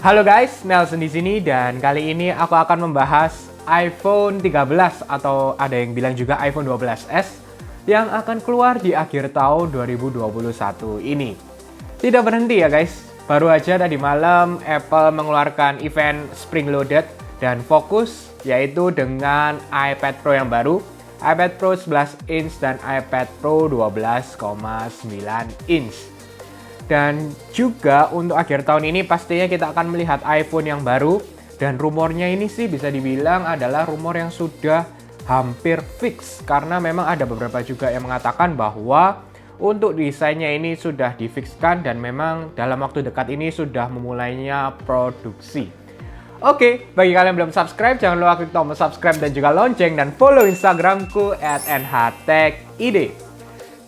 Halo guys, Nelson di sini dan kali ini aku akan membahas iPhone 13 atau ada yang bilang juga iPhone 12s yang akan keluar di akhir tahun 2021 ini. Tidak berhenti ya guys, baru aja tadi malam Apple mengeluarkan event Spring Loaded dan fokus yaitu dengan iPad Pro yang baru, iPad Pro 11 inch dan iPad Pro 12,9 inch. Dan juga untuk akhir tahun ini pastinya kita akan melihat iPhone yang baru. Dan rumornya ini sih bisa dibilang adalah rumor yang sudah hampir fix. Karena memang ada beberapa juga yang mengatakan bahwa untuk desainnya ini sudah difikskan dan memang dalam waktu dekat ini sudah memulainya produksi. Oke, bagi kalian yang belum subscribe, jangan lupa klik tombol subscribe dan juga lonceng dan follow Instagramku @nhtechid.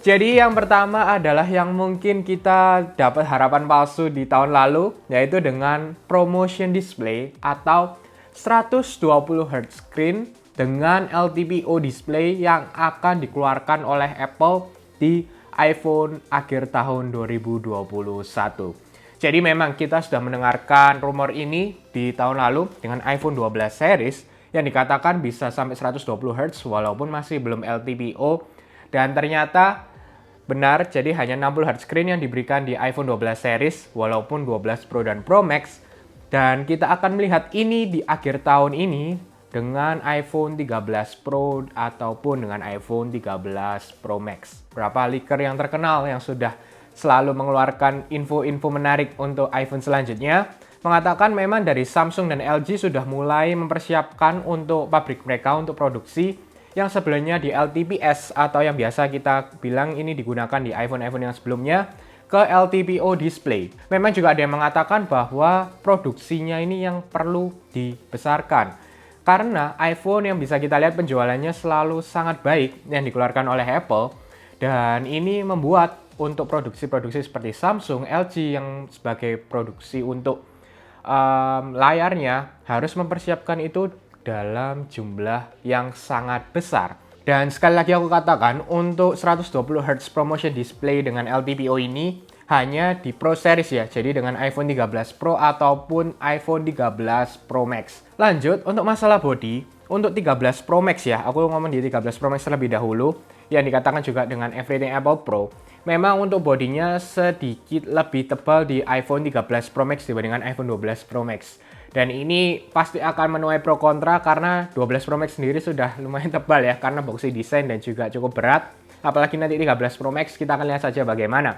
Jadi yang pertama adalah yang mungkin kita dapat harapan palsu di tahun lalu, yaitu dengan ProMotion Display atau 120Hz screen dengan LTPO display yang akan dikeluarkan oleh Apple di iPhone akhir tahun 2021. Jadi memang kita sudah mendengarkan rumor ini di tahun lalu dengan iPhone 12 series yang dikatakan bisa sampai 120Hz walaupun masih belum LTPO, dan ternyata benar, jadi hanya 60Hz screen yang diberikan di iPhone 12 series walaupun 12 Pro dan Pro Max. Dan kita akan melihat ini di akhir tahun ini dengan iPhone 13 Pro ataupun dengan iPhone 13 Pro Max. Berapa leaker yang terkenal yang sudah selalu mengeluarkan info-info menarik untuk iPhone selanjutnya mengatakan memang dari Samsung dan LG sudah mulai mempersiapkan untuk pabrik mereka untuk produksi yang sebelumnya di LTPS atau yang biasa kita bilang ini digunakan di iPhone-iPhone yang sebelumnya ke LTPO display. Memang juga ada yang mengatakan bahwa produksinya ini yang perlu dibesarkan. Karena iPhone yang bisa kita lihat penjualannya selalu sangat baik yang dikeluarkan oleh Apple. Dan ini membuat untuk produksi-produksi seperti Samsung, LG yang sebagai produksi untuk layarnya harus mempersiapkan itu dalam jumlah yang sangat besar. Dan sekali lagi aku katakan, untuk 120Hz ProMotion Display dengan LTPO ini hanya di Pro Series ya, jadi dengan iPhone 13 Pro ataupun iPhone 13 Pro Max. Lanjut, untuk masalah body, untuk 13 Pro Max ya, aku ngomong di 13 Pro Max terlebih dahulu, yang dikatakan juga dengan Everything Apple Pro, memang untuk bodinya sedikit lebih tebal di iPhone 13 Pro Max dibandingkan iPhone 12 Pro Max. Dan ini pasti akan menuai pro kontra karena 12 Pro Max sendiri sudah lumayan tebal ya, karena boxy design dan juga cukup berat. Apalagi nanti 13 Pro Max, kita akan lihat saja bagaimana.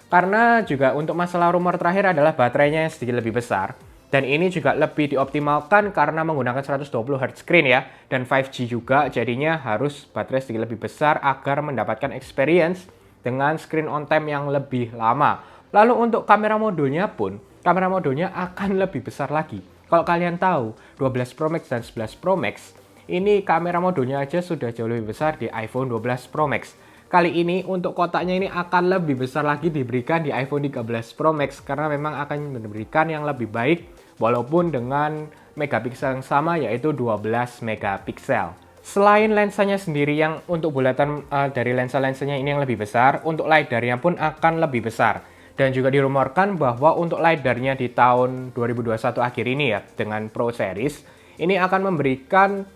Karena juga untuk masalah rumor terakhir adalah baterainya yang sedikit lebih besar. Dan ini juga lebih dioptimalkan karena menggunakan 120Hz screen ya. Dan 5G juga, jadinya harus baterai sedikit lebih besar agar mendapatkan experience dengan screen on time yang lebih lama. Lalu untuk kamera modulnya pun, kamera modulnya akan lebih besar lagi. Kalau kalian tahu, 12 Pro Max dan 11 Pro Max, ini kamera modulnya aja sudah jauh lebih besar di iPhone 12 Pro Max. Kali ini untuk kotaknya ini akan lebih besar lagi diberikan di iPhone 13 Pro Max karena memang akan memberikan yang lebih baik walaupun dengan megapiksel yang sama yaitu 12 megapiksel. Selain lensanya sendiri yang untuk bulatan dari lensa-lensanya ini yang lebih besar, untuk LiDAR-nya pun akan lebih besar. Dan juga dirumorkan bahwa untuk LiDAR-nya di tahun 2021 akhir ini ya, dengan Pro Series, ini akan memberikan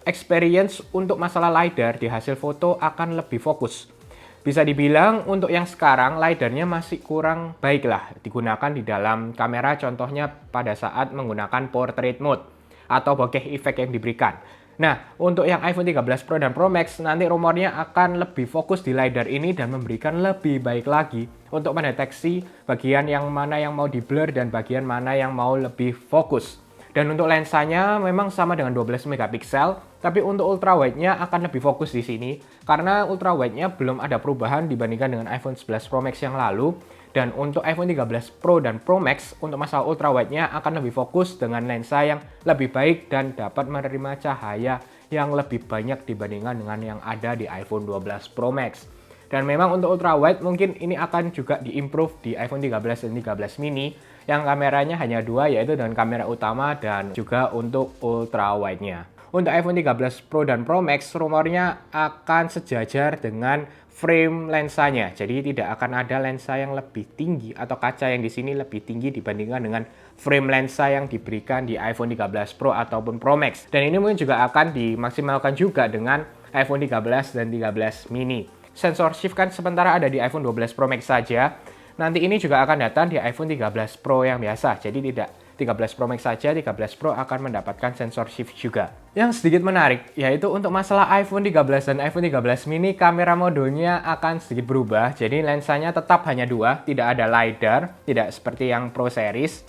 experience untuk masalah LiDAR di hasil foto akan lebih fokus. Bisa dibilang untuk yang sekarang LiDAR-nya masih kurang baik lah digunakan di dalam kamera, contohnya pada saat menggunakan portrait mode atau bokeh effect yang diberikan. Nah, untuk yang iPhone 13 Pro dan Pro Max, nanti rumornya akan lebih fokus di LiDAR ini dan memberikan lebih baik lagi untuk mendeteksi bagian yang mana yang mau di-blur dan bagian mana yang mau lebih fokus. Dan untuk lensanya memang sama dengan 12 megapiksel, tapi untuk ultrawide-nya akan lebih fokus di sini karena ultrawide-nya belum ada perubahan dibandingkan dengan iPhone 11 Pro Max yang lalu. Dan untuk iPhone 13 Pro dan Pro Max, untuk masalah ultrawide-nya akan lebih fokus dengan lensa yang lebih baik dan dapat menerima cahaya yang lebih banyak dibandingkan dengan yang ada di iPhone 12 Pro Max. Dan memang untuk ultrawide mungkin ini akan juga diimprove di iPhone 13 dan 13 mini yang kameranya hanya dua, yaitu dengan kamera utama dan juga untuk ultrawide-nya. Untuk iPhone 13 Pro dan Pro Max rumornya akan sejajar dengan frame lensanya. Jadi tidak akan ada lensa yang lebih tinggi atau kaca yang di sini lebih tinggi dibandingkan dengan frame lensa yang diberikan di iPhone 13 Pro ataupun Pro Max. Dan ini mungkin juga akan dimaksimalkan juga dengan iPhone 13 dan 13 mini. Sensor shift kan sementara ada di iPhone 12 Pro Max saja. Nanti ini juga akan datang di iPhone 13 Pro yang biasa. Jadi tidak 13 Pro Max saja, 13 Pro akan mendapatkan sensor shift juga. Yang sedikit menarik, yaitu untuk masalah iPhone 13 dan iPhone 13 mini, kamera modenya akan sedikit berubah. Jadi lensanya tetap hanya 2, tidak ada LiDAR, tidak seperti yang Pro Series.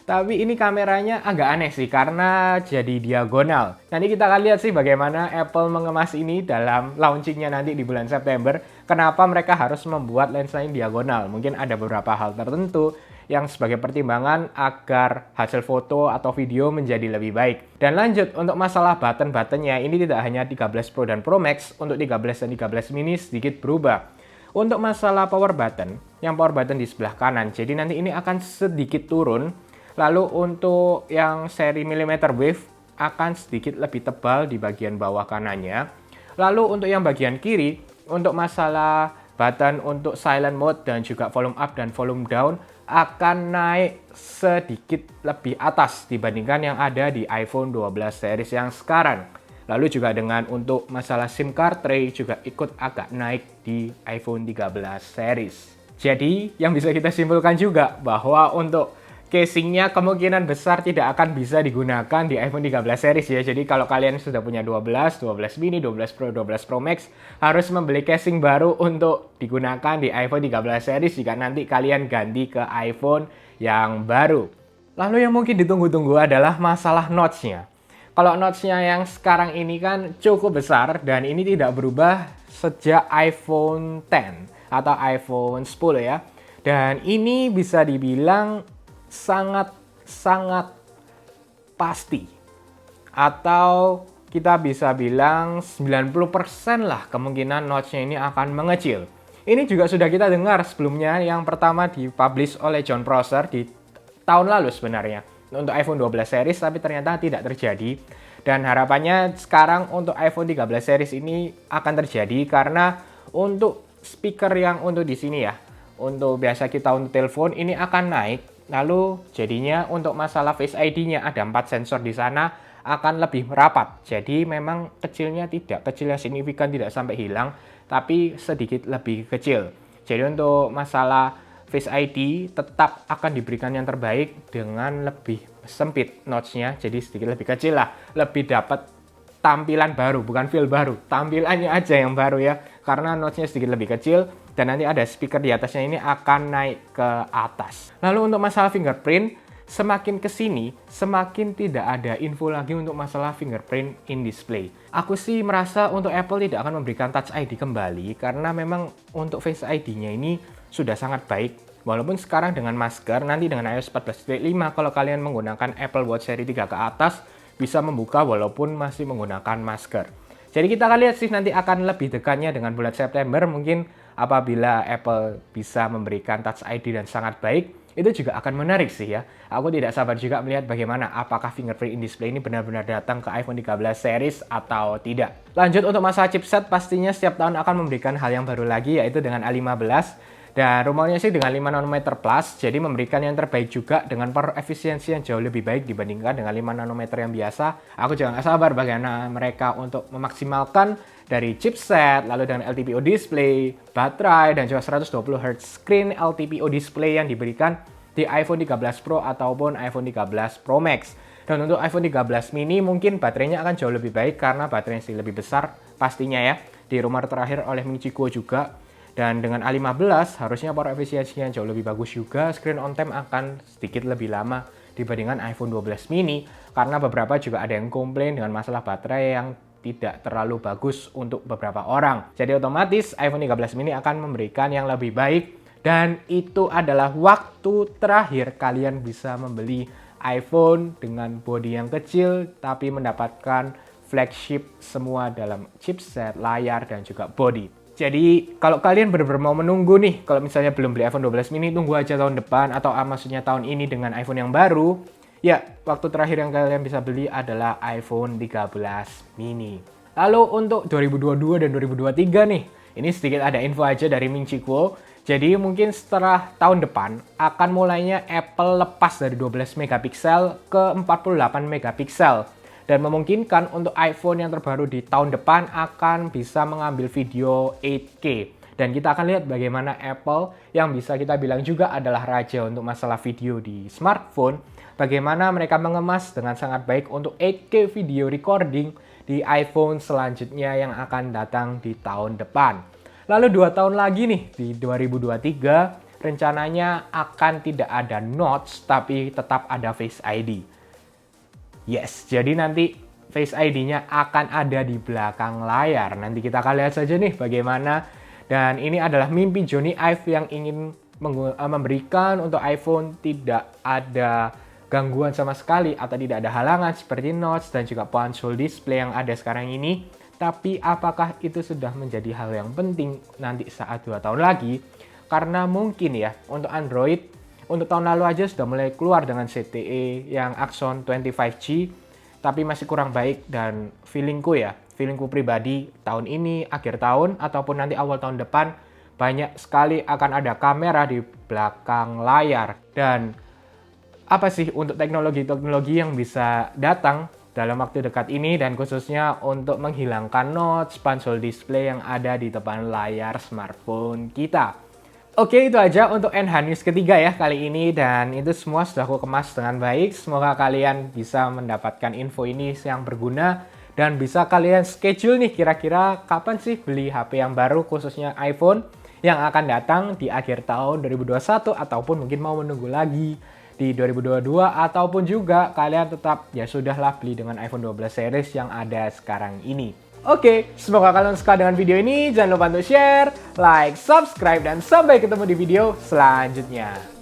Tapi ini kameranya agak aneh sih, karena jadi diagonal. Nanti kita akan lihat sih bagaimana Apple mengemas ini dalam launchingnya nanti di bulan September. Kenapa mereka harus membuat lensa ini diagonal? Mungkin ada beberapa hal tertentu yang sebagai pertimbangan agar hasil foto atau video menjadi lebih baik. Dan lanjut, untuk masalah button-buttonnya, ini tidak hanya 13 Pro dan Pro Max, untuk 13 dan 13 mini sedikit berubah. Untuk masalah power button, yang power button di sebelah kanan, jadi nanti ini akan sedikit turun. Lalu untuk yang seri millimeter wave akan sedikit lebih tebal di bagian bawah kanannya. Lalu untuk yang bagian kiri, untuk masalah button untuk silent mode dan juga volume up dan volume down akan naik sedikit lebih atas dibandingkan yang ada di iPhone 12 series yang sekarang. Lalu juga dengan untuk masalah SIM card tray juga ikut agak naik di iPhone 13 series. Jadi yang bisa kita simpulkan juga bahwa untuk casingnya kemungkinan besar tidak akan bisa digunakan di iPhone 13 series ya. Jadi kalau kalian sudah punya 12 mini, 12 Pro, 12 Pro Max, harus membeli casing baru untuk digunakan di iPhone 13 series jika nanti kalian ganti ke iPhone yang baru. Lalu yang mungkin ditunggu-tunggu adalah masalah notch-nya. Kalau notch-nya yang sekarang ini kan cukup besar dan ini tidak berubah sejak iPhone X atau iPhone 10 ya. Dan ini bisa dibilang sangat pasti, atau kita bisa bilang 90% lah kemungkinan notch-nya ini akan mengecil. Ini juga sudah kita dengar sebelumnya, yang pertama dipublish oleh John Prosser di tahun lalu sebenarnya untuk iPhone 12 series, tapi ternyata tidak terjadi. Dan harapannya sekarang untuk iPhone 13 series ini akan terjadi karena untuk speaker yang untuk di sini ya, untuk biasa kita untuk telepon ini akan naik. Lalu jadinya untuk masalah Face ID-nya ada 4 sensor di sana akan lebih rapat. Jadi memang kecilnya tidak kecil yang signifikan, tidak sampai hilang, tapi sedikit lebih kecil. Jadi untuk masalah Face ID tetap akan diberikan yang terbaik dengan lebih sempit notch-nya, jadi sedikit lebih kecil lah, lebih dapat tampilan baru, bukan feel baru, tampilannya aja yang baru ya, karena notch-nya sedikit lebih kecil. Dan nanti ada speaker di atasnya ini akan naik ke atas. Lalu untuk masalah fingerprint, semakin kesini, semakin tidak ada info lagi untuk masalah fingerprint in display. Aku sih merasa untuk Apple tidak akan memberikan Touch ID kembali, karena memang untuk Face ID-nya ini sudah sangat baik. Walaupun sekarang dengan masker, nanti dengan iOS 14.5, kalau kalian menggunakan Apple Watch seri 3 ke atas, bisa membuka walaupun masih menggunakan masker. Jadi kita akan lihat sih nanti akan lebih dekatnya dengan bulan September, mungkin apabila Apple bisa memberikan Touch ID dan sangat baik, itu juga akan menarik sih ya. Aku tidak sabar juga melihat bagaimana apakah fingerprint in display ini benar-benar datang ke iPhone 13 series atau tidak. Lanjut untuk masalah chipset, pastinya setiap tahun akan memberikan hal yang baru lagi, yaitu dengan A15. Dan rumornya sih dengan 5 nanometer plus, jadi memberikan yang terbaik juga dengan power efisiensi yang jauh lebih baik dibandingkan dengan 5 nanometer yang biasa. Aku juga nggak sabar bagaimana mereka untuk memaksimalkan dari chipset, lalu dengan LTPO display, baterai, dan juga 120 Hz screen LTPO display yang diberikan di iPhone 13 Pro ataupun iPhone 13 Pro Max. Dan untuk iPhone 13 mini mungkin baterainya akan jauh lebih baik karena baterainya sih lebih besar pastinya ya. Di rumor terakhir oleh Michiko juga. Dan dengan A15 harusnya power efisiensinya jauh lebih bagus juga. Screen on time akan sedikit lebih lama dibandingkan iPhone 12 mini. Karena beberapa juga ada yang komplain dengan masalah baterai yang tidak terlalu bagus untuk beberapa orang. Jadi otomatis iPhone 13 mini akan memberikan yang lebih baik. Dan itu adalah waktu terakhir kalian bisa membeli iPhone dengan bodi yang kecil tapi mendapatkan flagship semua dalam chipset, layar, dan juga bodi. Jadi kalau kalian benar-benar mau menunggu nih, kalau misalnya belum beli iPhone 12 mini, tunggu aja tahun depan atau maksudnya tahun ini dengan iPhone yang baru. Ya, waktu terakhir yang kalian bisa beli adalah iPhone 13 mini. Lalu untuk 2022 dan 2023 nih, Ini sedikit ada info aja dari Ming Chi Kuo. Jadi mungkin setelah tahun depan akan mulainya Apple lepas dari 12 megapiksel ke 48 megapiksel. Dan memungkinkan untuk iPhone yang terbaru di tahun depan akan bisa mengambil video 8K. Dan kita akan lihat bagaimana Apple yang bisa kita bilang juga adalah raja untuk masalah video di smartphone. Bagaimana mereka mengemas dengan sangat baik untuk 8K video recording di iPhone selanjutnya yang akan datang di tahun depan. Lalu 2 tahun lagi nih, di 2023, rencananya akan tidak ada notch, tapi tetap ada Face ID. Yes, jadi nanti Face ID-nya akan ada di belakang layar. Nanti kita akan lihat saja nih bagaimana. Dan ini adalah mimpi Jony Ive yang ingin memberikan untuk iPhone tidak ada gangguan sama sekali atau tidak ada halangan seperti notch dan juga punch hole display yang ada sekarang ini. Tapi apakah itu sudah menjadi hal yang penting nanti saat 2 tahun lagi? Karena mungkin ya untuk Android, untuk tahun lalu aja sudah mulai keluar dengan CTE yang Axon 25G, tapi masih kurang baik dan feelingku pribadi tahun ini, akhir tahun, ataupun nanti awal tahun depan, banyak sekali akan ada kamera di belakang layar. Dan apa sih untuk teknologi-teknologi yang bisa datang dalam waktu dekat ini, dan khususnya untuk menghilangkan notch, punch hole display yang ada di depan layar smartphone kita. Oke, itu aja untuk NH News ketiga ya kali ini, dan itu semua sudah aku kemas dengan baik. Semoga kalian bisa mendapatkan info ini yang berguna dan bisa kalian schedule nih kira-kira kapan sih beli HP yang baru khususnya iPhone yang akan datang di akhir tahun 2021 ataupun mungkin mau menunggu lagi di 2022, ataupun juga kalian tetap ya sudahlah beli dengan iPhone 12 series yang ada sekarang ini. Oke, semoga kalian suka dengan video ini. Jangan lupa untuk share, like, subscribe, dan sampai ketemu di video selanjutnya.